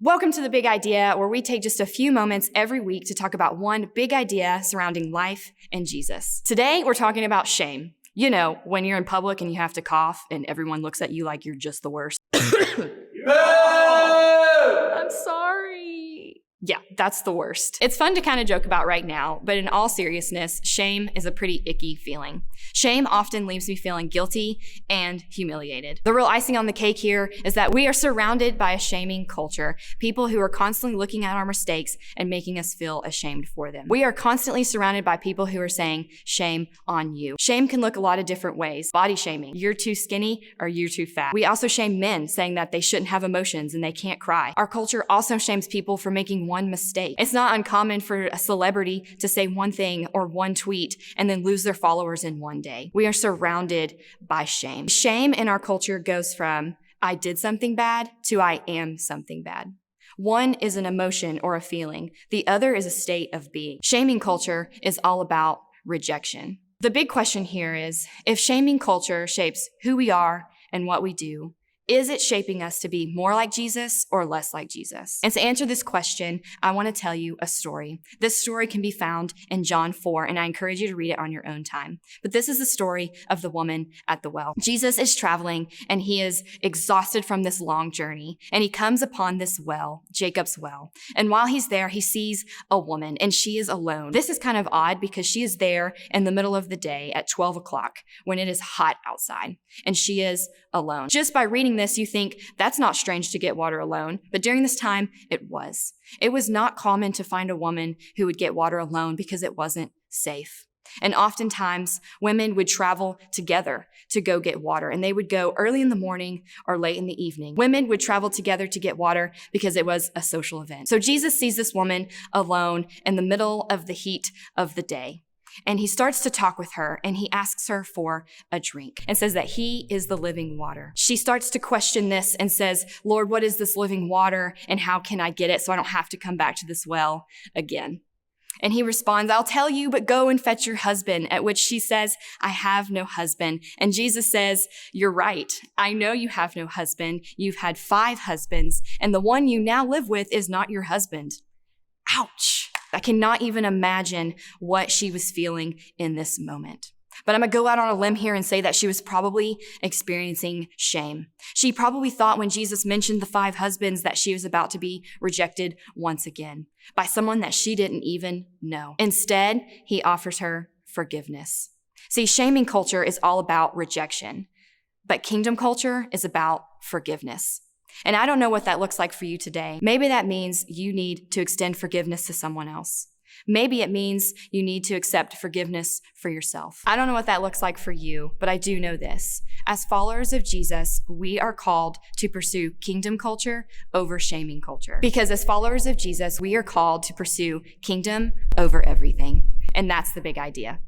Welcome to The Big Idea, where we take just a few moments every week to talk about one big idea surrounding life and Jesus. Today, we're talking about shame. You know, when you're in public and you have to cough and everyone looks at you like you're just the worst. I'm sorry. Yeah, that's the worst. It's fun to kind of joke about right now, but in all seriousness, shame is a pretty icky feeling. Shame often leaves me feeling guilty and humiliated. The real icing on the cake here is that we are surrounded by a shaming culture, people who are constantly looking at our mistakes and making us feel ashamed for them. We are constantly surrounded by people who are saying, shame on you. Shame can look a lot of different ways. Body shaming, you're too skinny or you're too fat. We also shame men, saying that they shouldn't have emotions and they can't cry. Our culture also shames people for making one mistake. It's not uncommon for a celebrity to say one thing or one tweet and then lose their followers in one day. We are surrounded by shame. Shame in our culture goes from I did something bad to I am something bad. One is an emotion or a feeling. The other is a state of being. Shaming culture is all about rejection. The big question here is, if shaming culture shapes who we are and what we do, is it shaping us to be more like Jesus or less like Jesus? And to answer this question, I want to tell you a story. This story can be found in John 4, and I encourage you to read it on your own time. But this is the story of the woman at the well. Jesus is traveling, and he is exhausted from this long journey, and he comes upon this well, Jacob's well. And while he's there, he sees a woman, and she is alone. This is kind of odd because she is there in the middle of the day at 12 o'clock when it is hot outside, and she is alone. Just by reading this, you think that's not strange to get water alone, but during this time, it was. It was not common to find a woman who would get water alone because it wasn't safe. And oftentimes, women would travel together to go get water, and they would go early in the morning or late in the evening. Women would travel together to get water because it was a social event. So Jesus sees this woman alone in the middle of the heat of the day. And he starts to talk with her, and he asks her for a drink and says that he is the living water. She starts to question this and says, Lord, what is this living water, and how can I get it so I don't have to come back to this well again? And he responds, I'll tell you, but go and fetch your husband, at which she says, I have no husband. And Jesus says, you're right. I know you have no husband. You've had 5 husbands, and the one you now live with is not your husband. Ouch. I cannot even imagine what she was feeling in this moment. But I'm going to go out on a limb here and say that she was probably experiencing shame. She probably thought when Jesus mentioned the 5 husbands that she was about to be rejected once again by someone that she didn't even know. Instead, he offers her forgiveness. See, shaming culture is all about rejection, but kingdom culture is about forgiveness. And I don't know what that looks like for you today. Maybe that means you need to extend forgiveness to someone else. Maybe it means you need to accept forgiveness for yourself. I don't know what that looks like for you, but I do know this. As followers of Jesus, we are called to pursue kingdom culture over shaming culture. Because as followers of Jesus, we are called to pursue kingdom over everything. And that's the big idea.